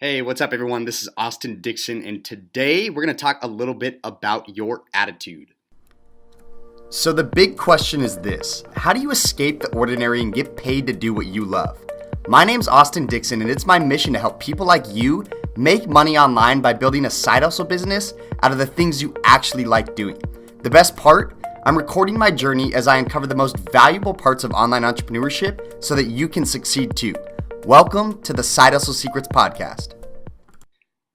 Hey, what's up, everyone? This is Austin Dixon, and today we're going to talk a little bit about your attitude. So, the big question is this: how do you escape the ordinary and get paid to do what you love? My name's Austin Dixon, and it's my mission to help people like you make money online by building a side hustle business out of the things you actually like doing. The best part? I'm recording my journey as I uncover the most valuable parts of online entrepreneurship so that you can succeed too. Welcome to the Side Hustle Secrets Podcast.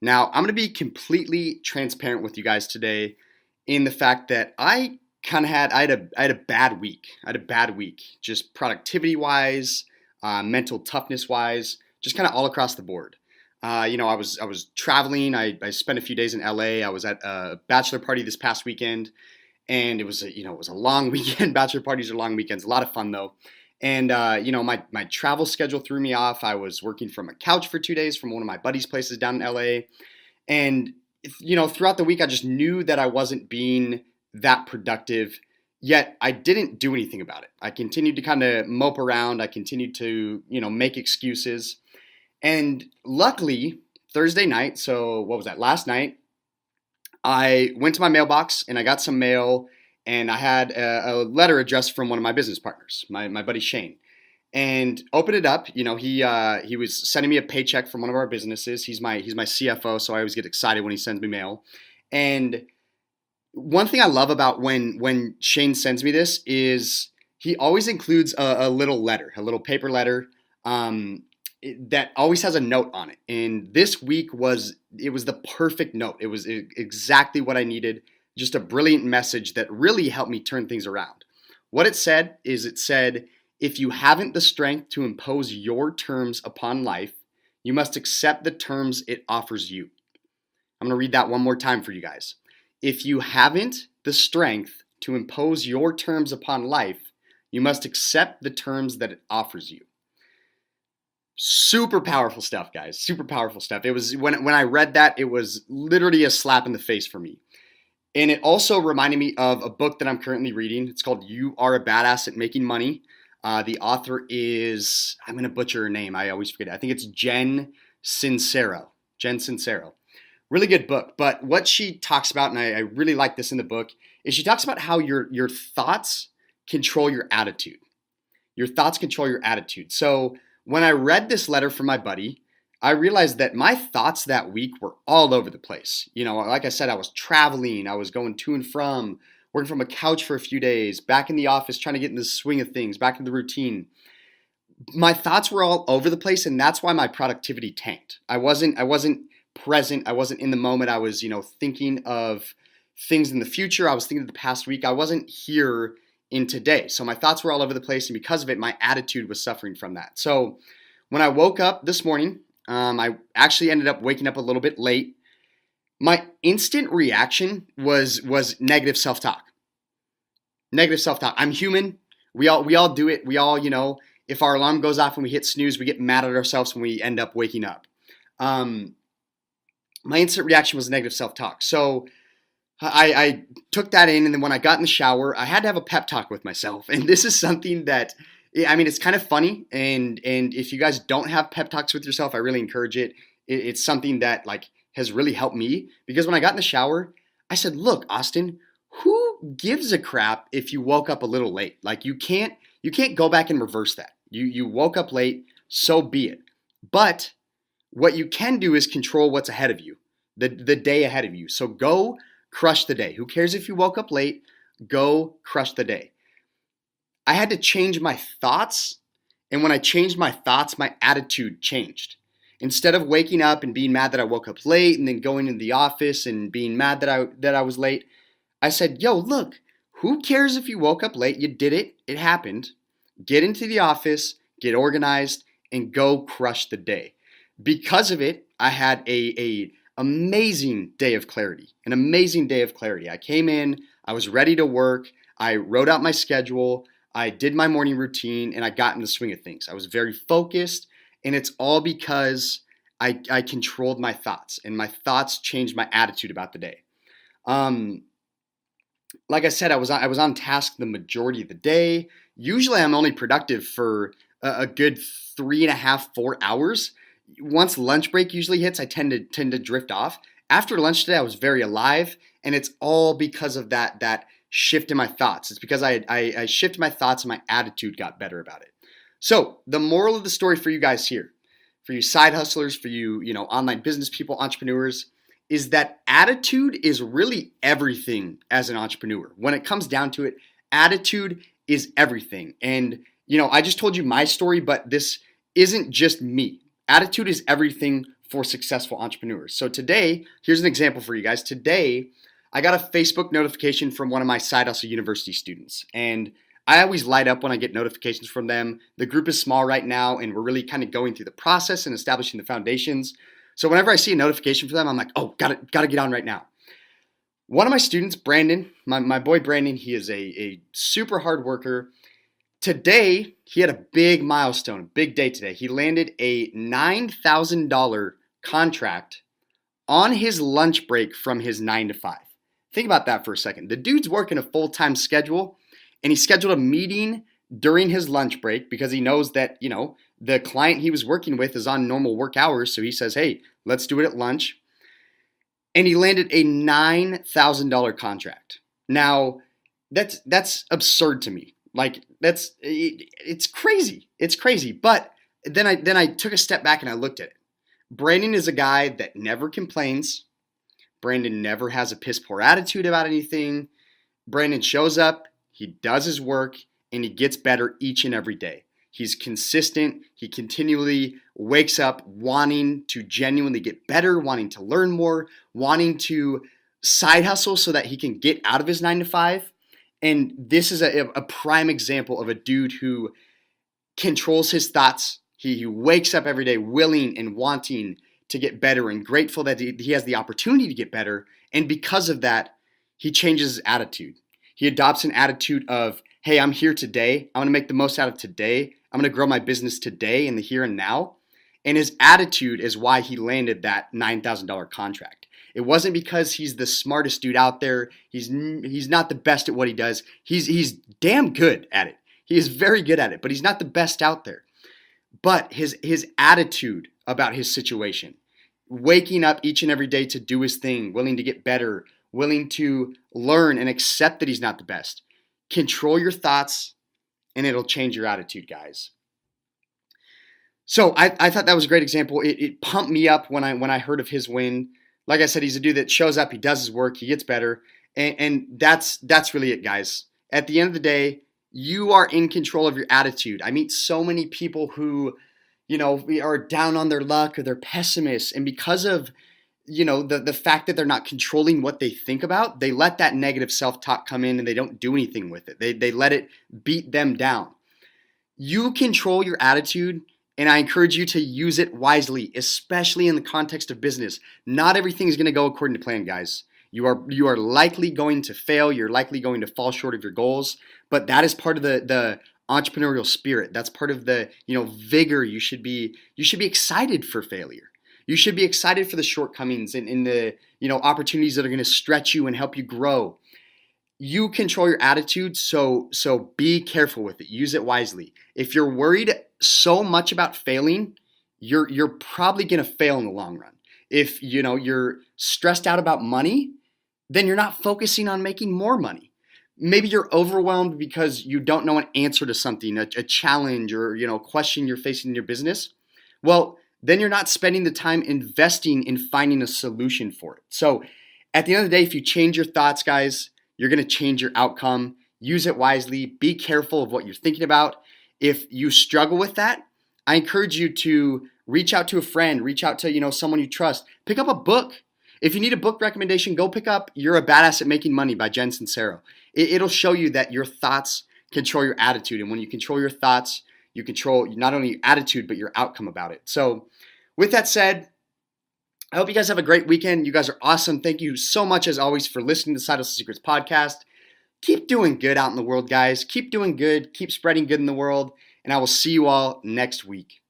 Now, I'm going to be completely transparent with you guys today in the fact that I had a bad week. I had a bad week, just productivity-wise, mental toughness-wise, just kind of all across the board. I was traveling. I spent a few days in LA. I was at a bachelor party this past weekend, and it was a long weekend. Bachelor parties are long weekends. A lot of fun though. And, my travel schedule threw me off. I was working from a couch for 2 days from one of my buddy's places down in LA. And, throughout the week, I just knew that I wasn't being that productive, yet I didn't do anything about it. I continued to kind of mope around. I continued to, make excuses. And luckily, Thursday night, so what was that, last night, I went to my mailbox and I got some mail. And I had a letter addressed from one of my business partners, my buddy Shane, and opened it up. He was sending me a paycheck from one of our businesses. He's my CFO, so I always get excited when he sends me mail. And one thing I love about when Shane sends me this is he always includes a little letter, a little paper letter that always has a note on it. And this week was the perfect note. It was exactly what I needed. Just a brilliant message that really helped me turn things around. What it said, if you haven't the strength to impose your terms upon life, you must accept the terms it offers you. I'm going to read that one more time for you guys. If you haven't the strength to impose your terms upon life, you must accept the terms that it offers you. Super powerful stuff, guys. Super powerful stuff. It was when I read that, it was literally a slap in the face for me. And it also reminded me of a book that I'm currently reading. It's called You Are a Badass at Making Money. The author is, I'm going to butcher her name. I always forget it. I think it's Jen Sincero. Jen Sincero. Really good book. But what she talks about, and I really like this in the book, is she talks about how your thoughts control your attitude. Your thoughts control your attitude. So when I read this letter from my buddy, I realized that my thoughts that week were all over the place. Like I said, I was traveling, I was going to and from, working from a couch for a few days, back in the office, trying to get in the swing of things, back in the routine. My thoughts were all over the place, and that's why my productivity tanked. I wasn't present. I wasn't in the moment. I was, thinking of things in the future. I was thinking of the past week. I wasn't here in today. So my thoughts were all over the place, and because of it, my attitude was suffering from that. So when I woke up this morning, I actually ended up waking up a little bit late. My instant reaction was negative self-talk. Negative self-talk. I'm human. We all do it. We all, if our alarm goes off and we hit snooze, we get mad at ourselves when we end up waking up. My instant reaction was negative self-talk. So I took that in, and then when I got in the shower, I had to have a pep talk with myself. And this is something that, it's kind of funny, and if you guys don't have pep talks with yourself, I really encourage it. It's something that has really helped me, because when I got in the shower, I said, look, Austin, who gives a crap if you woke up a little late? You can't go back and reverse that. You woke up late, so be it. But what you can do is control what's ahead of you, the day ahead of you. So go crush the day. Who cares if you woke up late? Go crush the day. I had to change my thoughts, and when I changed my thoughts, my attitude changed. Instead of waking up and being mad that I woke up late and then going into the office and being mad that I was late, I said, yo, look, who cares if you woke up late? You did it. It happened. Get into the office, get organized, and go crush the day. Because of it, I had a amazing day of clarity, an amazing day of clarity. I came in, I was ready to work, I wrote out my schedule, I did my morning routine, and I got in the swing of things. I was very focused, and it's all because I controlled my thoughts, and my thoughts changed my attitude about the day. Like I said, I was on task the majority of the day. Usually I'm only productive for a good 3.5, 4 hours. once lunch break usually hits, I tend to drift off. After lunch today, I was very alive, and it's all because of that shift in my thoughts. It's because I shifted my thoughts and my attitude got better about it. So the moral of the story for you guys here, for you side hustlers, for you, online business people, entrepreneurs, is that attitude is really everything as an entrepreneur. When it comes down to it, attitude is everything. And, I just told you my story, but this isn't just me. Attitude is everything for successful entrepreneurs. So today, here's an example for you guys. Today, I got a Facebook notification from one of my Side Hustle University students. And I always light up when I get notifications from them. The group is small right now, and we're really kind of going through the process and establishing the foundations. So whenever I see a notification for them, I'm like, oh, gotta get on right now. One of my students, Brandon, my boy Brandon, he is a super hard worker. Today, he had a big milestone, big day today. He landed a $9,000 contract on his lunch break from his 9 to 5. Think about that for a second. The dude's working a full-time schedule, and he scheduled a meeting during his lunch break because he knows that, the client he was working with is on normal work hours. So he says, hey, let's do it at lunch. And he landed a $9,000 contract. Now, that's absurd to me. Like it's crazy. It's crazy. But then I took a step back and I looked at it. Brandon is a guy that never complains. Brandon never has a piss poor attitude about anything. Brandon shows up, he does his work, and he gets better each and every day. He's consistent. He continually wakes up wanting to genuinely get better, wanting to learn more, wanting to side hustle so that he can get out of his 9 to 5. And this is a prime example of a dude who controls his thoughts. He wakes up every day willing and wanting to get better and grateful that he has the opportunity to get better. And because of that, he changes his attitude. He adopts an attitude of, hey, I'm here today. I want to make the most out of today. I'm going to grow my business today in the here and now. And his attitude is why he landed that $9,000 contract. It wasn't because he's the smartest dude out there. He's not the best at what he does. He's damn good at it. He is very good at it, but he's not the best out there. But his attitude about his situation, waking up each and every day to do his thing, willing to get better, willing to learn and accept that he's not the best. Control your thoughts, and it'll change your attitude, guys. So I thought that was a great example. It pumped me up when I heard of his win. Like I said, he's a dude that shows up, he does his work, he gets better, and that's really it, guys. At the end of the day, you are in control of your attitude. I meet so many people who, are down on their luck or they're pessimists, and because of the fact that they're not controlling what they think about, they let that negative self-talk come in and they don't do anything with it. They let it beat them down. You control your attitude, and I encourage you to use it wisely, especially in the context of business. Not everything is going to go according to plan, guys. You are likely going to fail. You're likely going to fall short of your goals, but that is part of the entrepreneurial spirit. That's part of the vigor. You should be excited for failure. You should be excited for the shortcomings and the opportunities that are going to stretch you and help you grow. You control your attitude, so be careful with it. Use it wisely. If you're worried so much about failing, you're probably going to fail in the long run. If you're stressed out about money, then you're not focusing on making more money. Maybe you're overwhelmed because you don't know an answer to something, a challenge or question you're facing in your business. Well, then you're not spending the time investing in finding a solution for it. So at the end of the day, if you change your thoughts, guys, you're going to change your outcome. Use it wisely. Be careful of what you're thinking about. If you struggle with that, I encourage you to reach out to a friend, reach out to someone you trust. Pick up a book. If you need a book recommendation, go pick up You're a Badass at Making Money by Jen Sincero. It'll show you that your thoughts control your attitude. And when you control your thoughts, you control not only your attitude, but your outcome about it. So with that said, I hope you guys have a great weekend. You guys are awesome. Thank you so much, as always, for listening to the Side Hustle Secrets podcast. Keep doing good out in the world, guys. Keep doing good. Keep spreading good in the world. And I will see you all next week.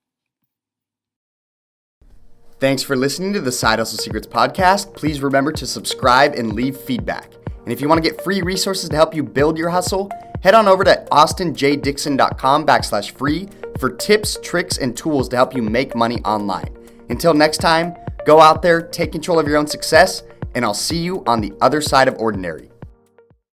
Thanks for listening to the Side Hustle Secrets podcast. Please remember to subscribe and leave feedback. And if you want to get free resources to help you build your hustle, head on over to austinjdixon.com/free for tips, tricks, and tools to help you make money online. Until next time, go out there, take control of your own success, and I'll see you on the other side of ordinary.